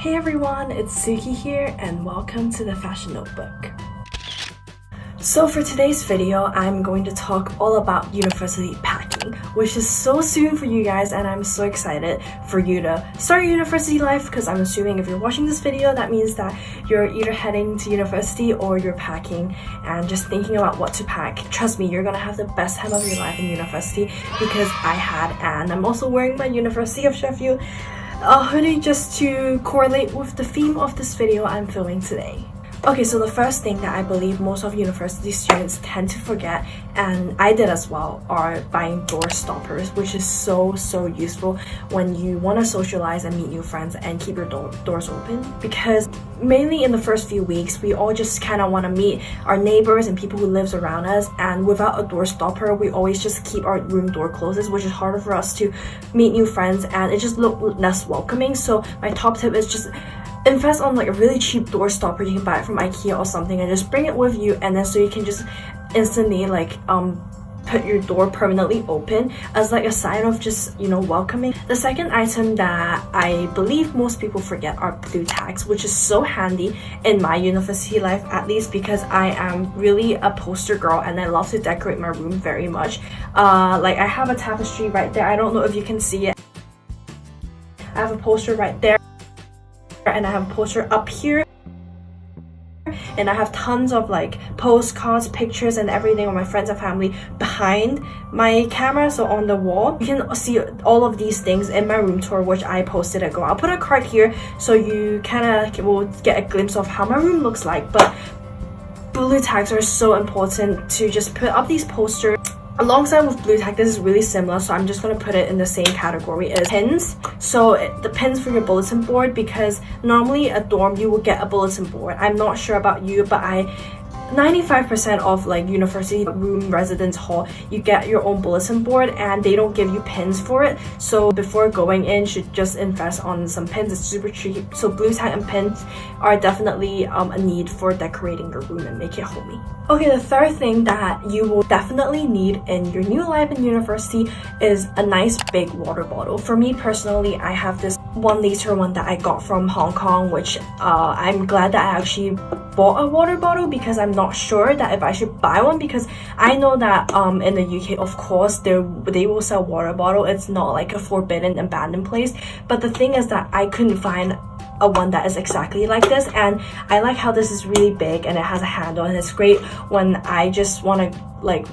Hey everyone, it's Suki here and welcome to the Fashion Notebook. So for today's video, I'm going to talk all about university packing, which is so soon for you guys, and I'm so excited for you to start your university life because I'm assuming if you're watching this video, that means that you're either heading to university or you're packing and just thinking about what to pack. Trust me, you're gonna have the best time of your life in university because I had, and I'm also wearing my University of Sheffield hoodie just to correlate with the theme of this video I'm filming today. Okay, so the first thing that I believe most of university students tend to forget, and I did as well, are buying door stoppers, which is so useful when you want to socialize and meet new friends and keep your doors open. Because mainly in the first few weeks, we all just kind of want to meet our neighbors and people who lives around us, and without a door stopper, we always just keep our room door closed, which is harder for us to meet new friends and it just looks less welcoming. So my top tip is just invest on like a really cheap door stopper. You can buy it from IKEA or something and just bring it with you, and then so you can just instantly like put your door permanently open as like a sign of just, you know, welcoming. The second item that I believe most people forget are blue tags, which is so handy in my university life, at least because I am really a poster girl and I love to decorate my room very much. Like I have a tapestry right there. I don't know if you can see it. I have a poster right there, and I have a poster up here, and I have tons of like postcards, pictures and everything of my friends and family behind my camera, so on the wall. You can see all of these things in my room tour, which I posted ago. I'll put a card here so you kind of will get a glimpse of how my room looks like. But blue tags are so important to just put up these posters. Alongside with blue tag, this is really similar, so I'm just going to put it in the same category as pins. So the pins for your bulletin board, because normally a dorm you will get a bulletin board. I'm not sure about you, but 95% of like university room residence hall, you get your own bulletin board and they don't give you pins for it. So before going in, you should just invest on some pins. It's super cheap. So blue tag and pins are definitely a need for decorating your room and make it homey. Okay, the third thing that you will definitely need in your new life in university is a nice big water bottle. For me personally, I have this 1 liter one that I got from Hong Kong, which I'm glad that I actually bought a water bottle because I'm not sure that if I should buy one, because I know that in the UK, of course, they will sell water bottle. It's not like a forbidden abandoned place, but the thing is that I couldn't find a one that is exactly like this, and I like how this is really big and it has a handle, and it's great when I just want to like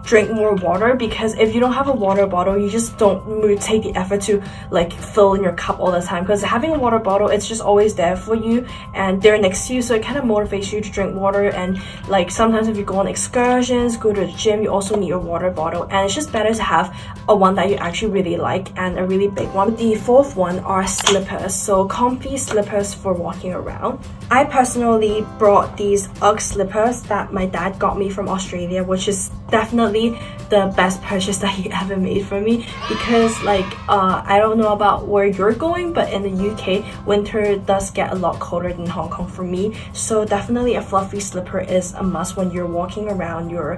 drink more water, because if you don't have a water bottle, you just don't really take the effort to like fill in your cup all the time, because having a water bottle, it's just always there for you and they're next to you, so it kind of motivates you to drink water. And like sometimes if you go on excursions, go to the gym, you also need your water bottle, and it's just better to have a one that you actually really like and a really big one. The fourth one are slippers, so comfy slippers for walking around. I personally brought these UGG slippers that my dad got me from Australia, which is definitely the best purchase that he ever made for me, because like I don't know about where you're going, but in the UK winter does get a lot colder than Hong Kong for me, so definitely a fluffy slipper is a must when you're walking around your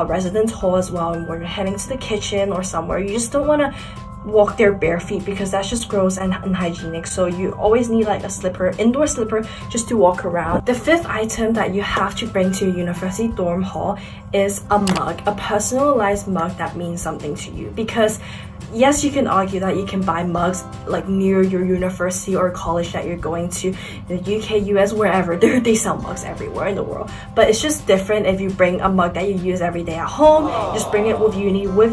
residence hall as well, and when you're heading to the kitchen or somewhere. You just don't want to walk there bare feet because that's just gross and unhygienic, so you always need like a slipper, indoor slipper, just to walk around. The fifth item that you have to bring to your university dorm hall is a mug, a personalized mug that means something to you, because yes, you can argue that you can buy mugs like near your university or college that you're going to, the UK, US, wherever. They sell mugs everywhere in the world, but it's just different if you bring a mug that you use every day at home. Just bring it with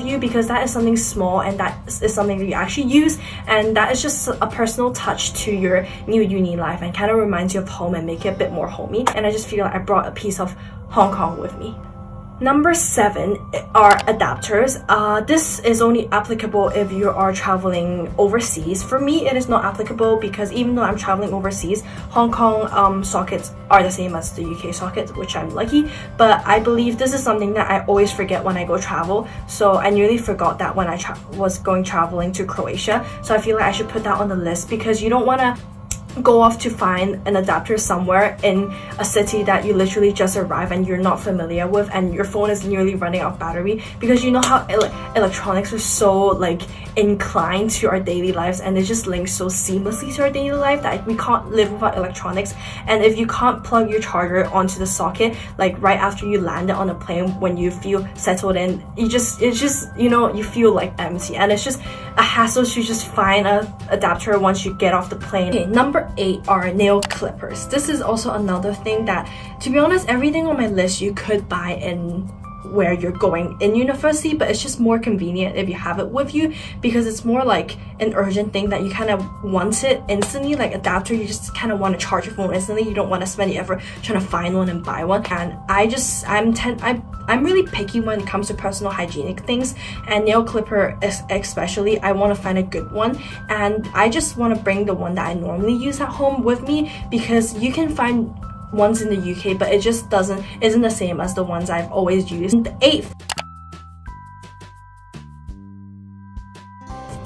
you, because that is something small and that is something that you actually use, and that is just a personal touch to your new uni life and kind of reminds you of home and make it a bit more homey. And I just feel like I brought a piece of Hong Kong with me. Number 7 are adapters. This is only applicable if you are traveling overseas. For me, it is not applicable because even though I'm traveling overseas, Hong Kong sockets are the same as the UK sockets, which I'm lucky. But I believe this is something that I always forget when I go travel. So I nearly forgot that when I was going traveling to Croatia. So I feel like I should put that on the list, because you don't want to go off to find an adapter somewhere in a city that you literally just arrived and you're not familiar with, and your phone is nearly running out of battery, because you know how electronics are so like inclined to our daily lives, and it just links so seamlessly to our daily life that we can't live without electronics. And if you can't plug your charger onto the socket like right after you land it on a plane, when you feel settled in, it's just you know, you feel like empty, and it's just a hassle to just find an adapter once you get off the plane. Okay, number 8 are nail clippers. This is also another thing that, to be honest, everything on my list you could buy in where you're going in university, but it's just more convenient if you have it with you, because it's more like an urgent thing that you kind of want it instantly. Like adapter, you just kind of want to charge your phone instantly. You don't want to spend the effort trying to find one and buy one. And I'm really picky when it comes to personal hygienic things, and nail clipper especially, I want to find a good one, and I just want to bring the one that I normally use at home with me, because you can find ones in the UK, but it just isn't the same as the ones I've always used. The 8th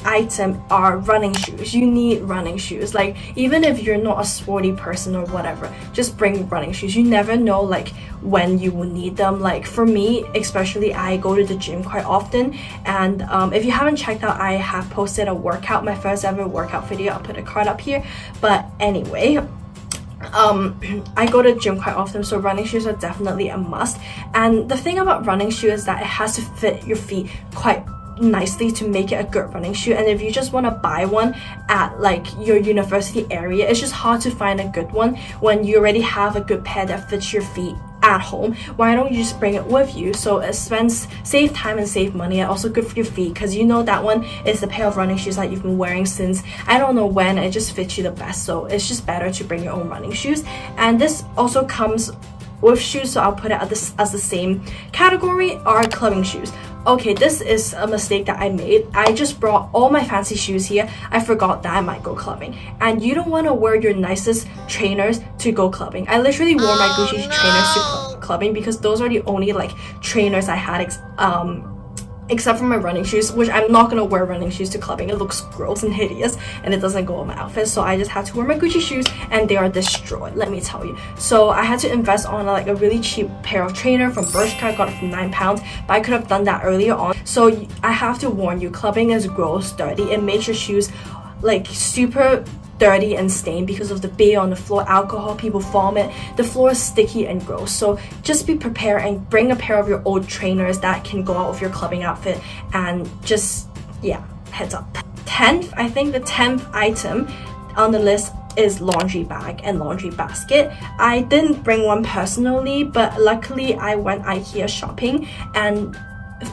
item are running shoes. You need running shoes. Like, even if you're not a sporty person or whatever, just bring running shoes. You never know like when you will need them. Like for me especially, I go to the gym quite often, and if you haven't checked out, I have posted a workout, my first ever workout video. I'll put a card up here. But anyway, I go to the gym quite often, so running shoes are definitely a must. And the thing about running shoe is that it has to fit your feet quite nicely to make it a good running shoe. And if you just want to buy one at like your university area, it's just hard to find a good one when you already have a good pair that fits your feet at home. Why don't you just bring it with you? So it save time and save money, and also good for your feet, because you know that one is the pair of running shoes that you've been wearing since I don't know when. It just fits you the best, so it's just better to bring your own running shoes. And this also comes with shoes, so I'll put it as the same category, are clubbing shoes. Okay, this is a mistake that I made. I just brought all my fancy shoes here. I forgot that I might go clubbing, and you don't want to wear your nicest trainers to go clubbing. I literally wore my Gucci trainers to clubbing, because those are the only like trainers I had except for my running shoes, which I'm not gonna wear running shoes to clubbing. It looks gross and hideous, and it doesn't go on my outfit, so I just had to wear my Gucci shoes, and they are destroyed, let me tell you. So I had to invest on like a really cheap pair of trainer from Bershka. I got it for £9, but I could have done that earlier on. So I have to warn you, clubbing is gross, dirty. It makes your shoes like super dirty and stained because of the beer on the floor, alcohol, people vomit. The floor is sticky and gross. So just be prepared and bring a pair of your old trainers that can go out with your clubbing outfit, and just, yeah, heads up. 10th, I think the 10th item on the list is laundry bag and laundry basket. I didn't bring one personally, but luckily I went IKEA shopping, and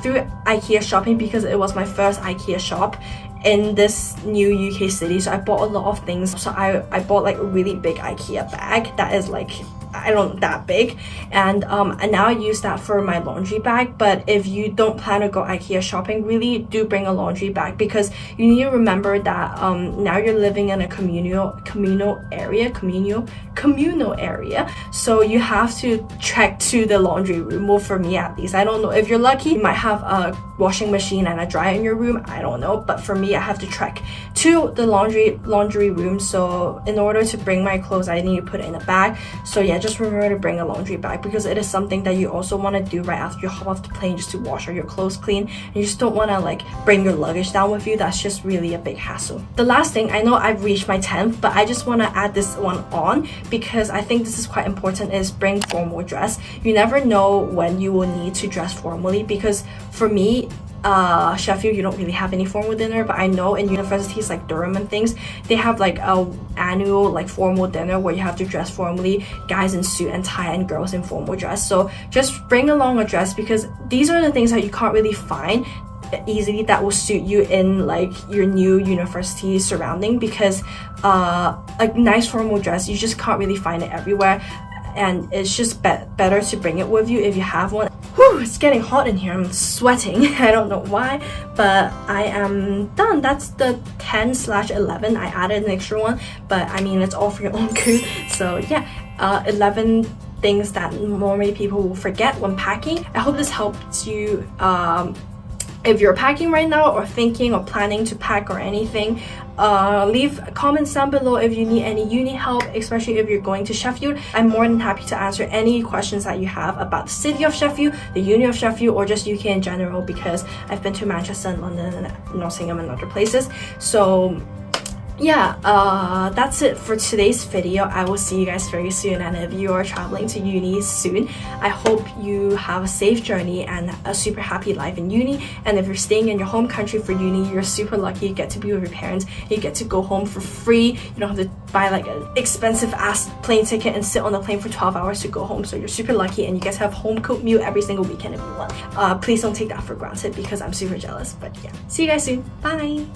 through IKEA shopping, because it was my first IKEA shop in this new UK city, so I bought a lot of things. So I bought like a really big IKEA bag that is like, I don't that big, and now I use that for my laundry bag. But if you don't plan to go IKEA shopping, really do bring a laundry bag, because you need to remember that now you're living in a communal area, so you have to trek to the laundry room. Well, for me at least, I don't know, if you're lucky you might have a washing machine and a dryer in your room, I don't know, but for me I have to trek to the laundry room. So in order to bring my clothes, I need to put it in a bag. So yeah, just remember to bring a laundry bag, because it is something that you also want to do right after you hop off the plane, just to wash all your clothes clean. And you just don't want to like bring your luggage down with you. That's just really a big hassle. The last thing, I know I've reached my 10th, but I just want to add this one on because I think this is quite important, is bring formal dress. You never know when you will need to dress formally, because for me, Sheffield, you don't really have any formal dinner, but I know in universities like Durham and things, they have like a annual like formal dinner where you have to dress formally, guys in suit and tie and girls in formal dress. So just bring along a dress, because these are the things that you can't really find easily that will suit you in like your new university surrounding, because a nice formal dress, you just can't really find it everywhere, and it's just better to bring it with you if you have one. Whew, it's getting hot in here. I'm sweating. I don't know why, but I am done. That's the 10/11. I added an extra one, but I mean, it's all for your own good. So yeah, 11 things that normally people will forget when packing. I hope this helps you if you're packing right now, or thinking or planning to pack or anything. leave comments down below if you need any uni help, especially if you're going to Sheffield. I'm more than happy to answer any questions that you have about the city of Sheffield, the uni of Sheffield, or just UK in general, because I've been to Manchester and London and Nottingham and other places. So yeah, that's it for today's video. I will see you guys very soon, and if you are traveling to uni soon, I hope you have a safe journey and a super happy life in uni. And if you're staying in your home country for uni, you're super lucky. You get to be with your parents, you get to go home for free, you don't have to buy like an expensive ass plane ticket and sit on the plane for 12 hours to go home. So you're super lucky, and you get to have home cooked meal every single weekend if you want. Please don't take that for granted, because I'm super jealous. But yeah, see you guys soon. Bye.